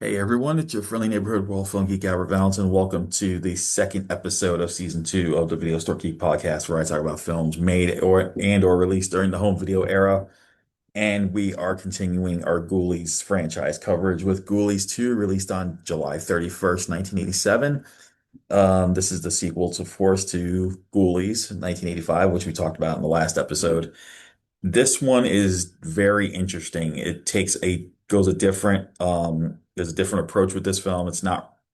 Hey everyone, it's your friendly neighborhood world film geek Albert Valentin. Welcome to the second episode of season two of the Video Store Geek podcast, where I talk about films made or released during the home video era. And we are continuing our Ghoulies franchise coverage with Ghoulies II, released on July 31st, 1987. This is the sequel, to Force to Ghoulies, 1985, which we talked about in the last episode. This one is very interesting. It takes a goes a different there's a different approach with this film.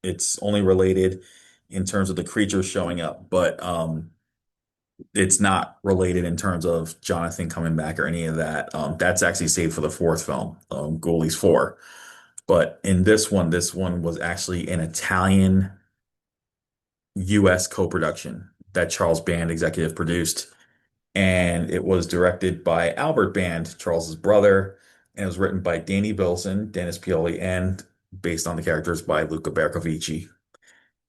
It's only related in terms of the creatures showing up, but it's not related in terms of Jonathan coming back or any of that. That's actually saved for the fourth film, Ghoulies 4. But in this one was actually an Italian US co-production that Charles Band executive produced, and it was directed by Albert Band, Charles's brother, and it was written by Danny Bilson, Dennis Pioli, and based on the characters by Luca Bercovici.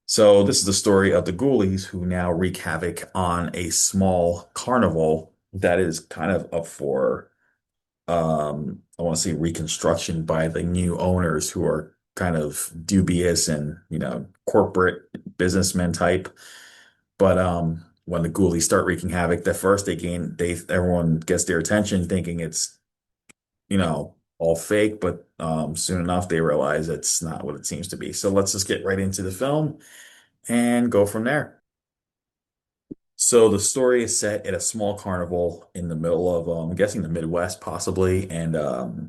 So this is the story of the Ghoulies who now wreak havoc on a small carnival that is kind of up for I want to say reconstruction by the new owners who are kind of dubious and, corporate businessmen type. But when the ghoulies start wreaking havoc, at first they everyone gets their attention thinking it's, all fake, but soon enough they realize it's not what it seems to be. So let's just get right into the film and go from there. So the story is set at a small carnival in the middle of, I'm guessing the Midwest possibly, and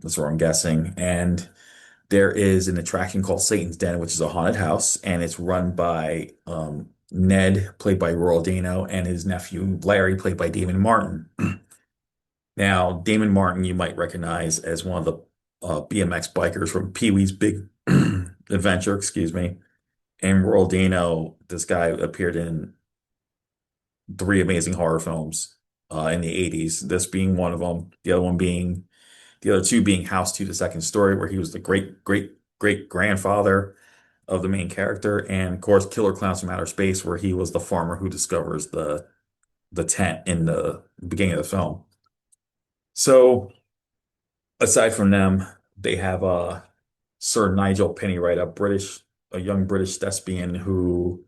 that's where I'm guessing. And there is an attraction called Satan's Den, which is a haunted house, and it's run by Ned, played by Royal Dano, and his nephew Larry, played by Damon Martin. Now, Damon Martin, you might recognize as one of the BMX bikers from Pee-wee's Big Adventure, excuse me. And Royal Dano, this guy appeared in three amazing horror films in the 80s, this being one of them, the other two being House 2, The Second Story, where he was the great grandfather of the main character, and of course Killer Clowns from Outer Space, where he was the farmer who discovers the tent in the beginning of the film. So aside from them, they have Sir Nigel Pennywright, a young British thespian who,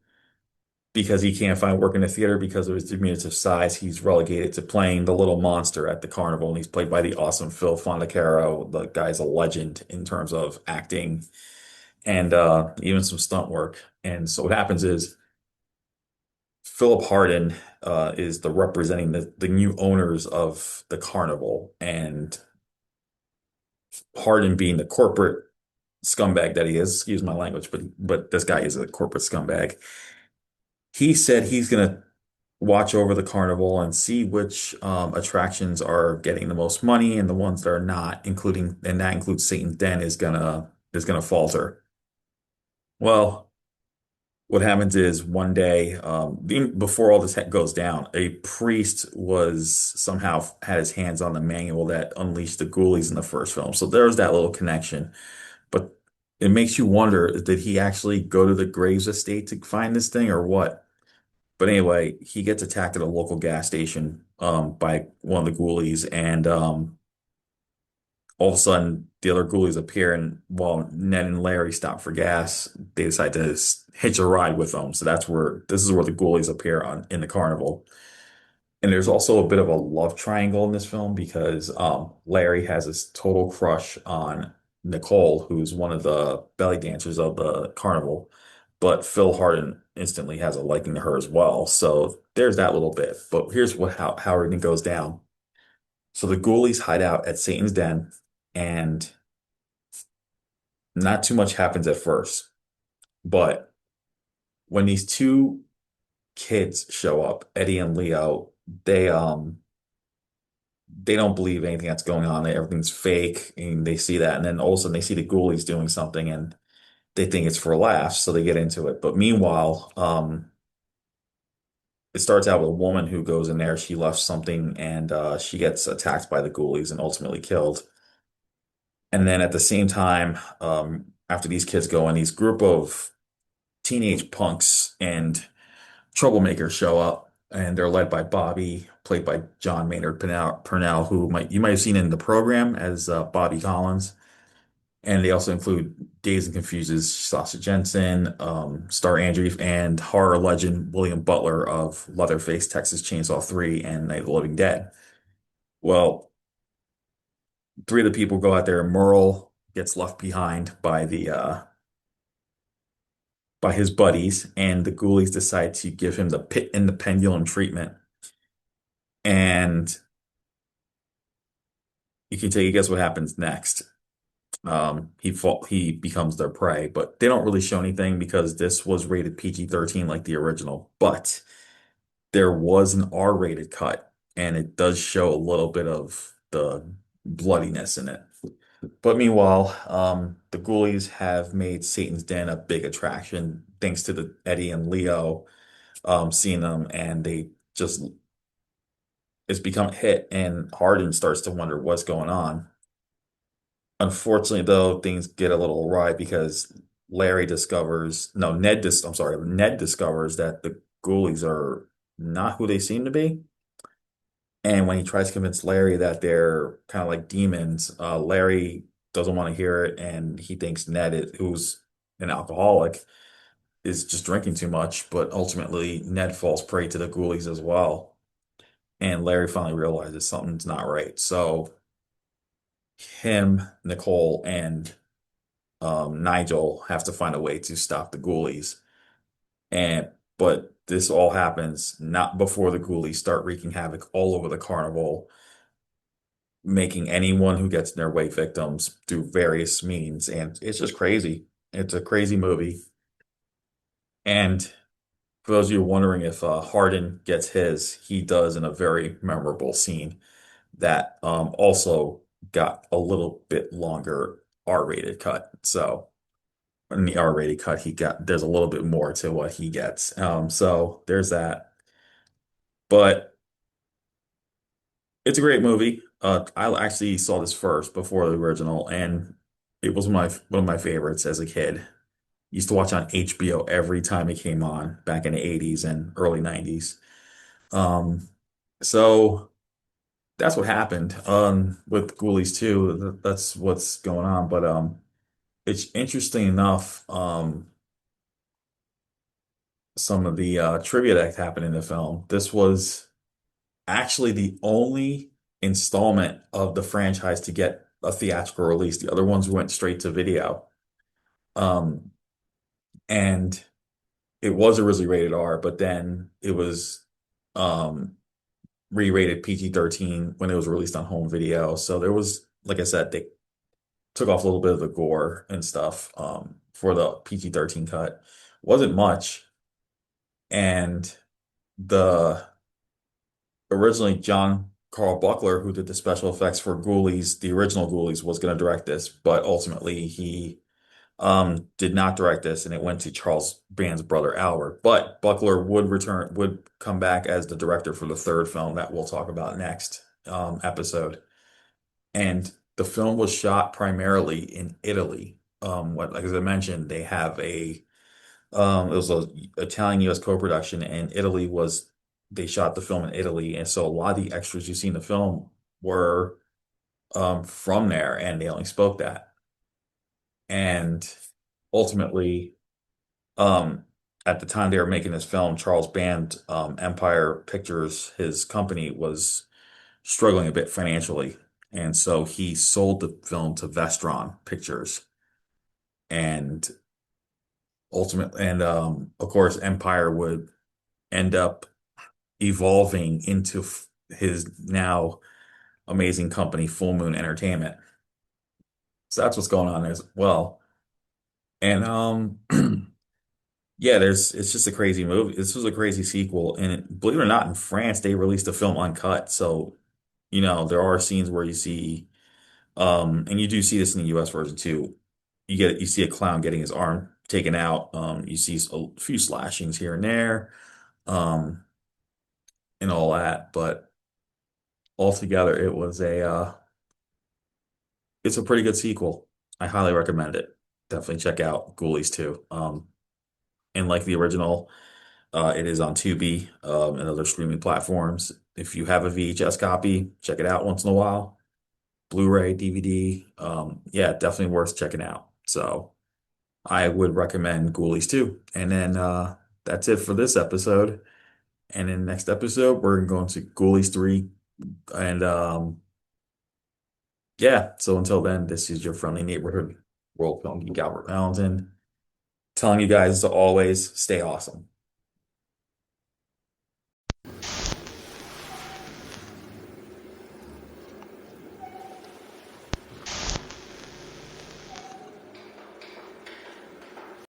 because he can't find work in the theater because of his diminutive size, he's relegated to playing the little monster at the carnival, and he's played by the awesome Phil Fondacaro. The guy's a legend in terms of acting and even some stunt work. And so what happens is Philip Hardin is the representing the new owners of the carnival, and Hardin being the corporate scumbag that he is, excuse my language, but this guy is a corporate scumbag. He said he's gonna watch over the carnival and see which attractions are getting the most money and the ones that are not, and that includes Satan's Den, is gonna falter. Well, what happens is one day, even before all this goes down, a priest was somehow had his hands on the manual that unleashed the ghoulies in the first film. So there's that little connection. But it makes you wonder, did he actually go to the Graves estate to find this thing or what? But anyway, he gets attacked at a local gas station by one of the ghoulies, and all of a sudden the other ghoulies appear, and while Ned and Larry stop for gas, they decide to hitch a ride with them. So this is where the ghoulies appear on in the carnival. And there's also a bit of a love triangle in this film because Larry has this total crush on Nicole, who's one of the belly dancers of the carnival, but Phil Hardin instantly has a liking to her as well. So there's that little bit. But here's how everything goes down. So the ghoulies hide out at Satan's Den, and not too much happens at first. But when these two kids show up, Eddie and Leo, they um they don't believe anything that's going on. Everything's fake, and they see that, and then all of a sudden they see the ghoulies doing something, and they think it's for laughs, so they get into it. But meanwhile, it starts out with a woman who goes in there. She left something, and she gets attacked by the ghoulies and ultimately killed. And then at the same time, after these kids go in, these group of teenage punks and troublemakers show up, and they're led by Bobby, played by John Maynard Purnell, who you might have seen in the program as Bobby Collins. And they also include Dazed and Confused's Sasha Jensen, Star Andrew, and horror legend William Butler of Leatherface, Texas Chainsaw 3, and Night of the Living Dead. Well, three of the people go out there. Merle gets left behind by his buddies, and the ghoulies decide to give him the pit and the pendulum treatment. And you can take a guess what happens next. He becomes their prey, but they don't really show anything because this was rated PG-13 like the original. But there was an R-rated cut, and it does show a little bit of the bloodiness in it. But meanwhile, the Ghoulies have made Satan's Den a big attraction thanks to the Eddie and Leo seeing them, and they just it's become a hit, and Hardin starts to wonder what's going on. Unfortunately, though, things get a little awry because Larry discovers, no, I'm sorry, Ned discovers that the Ghoulies are not who they seem to be. And when he tries to convince Larry that they're kind of like demons, Larry doesn't want to hear it, and he thinks who's an alcoholic, is just drinking too much. But ultimately, Ned falls prey to the Ghoulies as well, and Larry finally realizes something's not right. So him, Nicole, and Nigel have to find a way to stop the Ghoulies. And but this all happens not before the Ghoulies start wreaking havoc all over the carnival, making anyone who gets in their way victims through various means. And it's just crazy. It's a crazy movie. And for those of you wondering if Hardin gets his, he does in a very memorable scene that also got a little bit longer R-rated cut. So in the R-rated cut, there's a little bit more to what he gets. So there's that. But it's a great movie. I actually saw this first before the original, and it was one of my favorites as a kid. Used to watch on HBO every time it came on back in the 80s and early 90s. Um, so that's what happened with Ghoulies 2. That's what's going on. But it's interesting enough, some of the trivia that happened in the film. This was actually the only installment of the franchise to get a theatrical release. The other ones went straight to video. Um, and it was originally rated R, but then it was um, re-rated PG-13 when it was released on home video. So there was, like I said, they took off a little bit of the gore and stuff for the PG-13 cut. Wasn't much. And the originally John Carl Buckler, who did the special effects for Ghoulies, the original Ghoulies, was going to direct this, but ultimately he did not direct this, and it went to Charles Band's brother Albert. But Buckler would come back as the director for the third film that we'll talk about next episode. And the film was shot primarily in Italy. Like as I mentioned, they have it was a Italian U.S. co-production, and they shot the film in Italy, and so a lot of the extras you see in the film were from there, and they only spoke that. And ultimately, um, at the time they were making this film, Charles Band, Empire Pictures, his company was struggling a bit financially, and so he sold the film to Vestron Pictures, and of course Empire would end up evolving into his now amazing company, Full Moon Entertainment. So that's what's going on as well. And yeah, it's just a crazy movie. This was a crazy sequel, and believe it or not, in France they released the film uncut. So, there are scenes where you see, and you do see this in the U.S. version too. You see a clown getting his arm taken out. You see a few slashings here and there, um, and all that. But altogether, it's a pretty good sequel. I highly recommend it. Definitely check out Ghoulies 2. And like the original, it is on Tubi, and other streaming platforms. If you have a VHS copy, check it out once in a while. Blu-ray, DVD. Yeah, definitely worth checking out. So I would recommend Ghoulies 2. And then that's it for this episode. And in the next episode, we're going to Ghoulies 3. And yeah, so until then, this is your friendly neighborhood world film geek Albert Valentin, telling you guys to always stay awesome.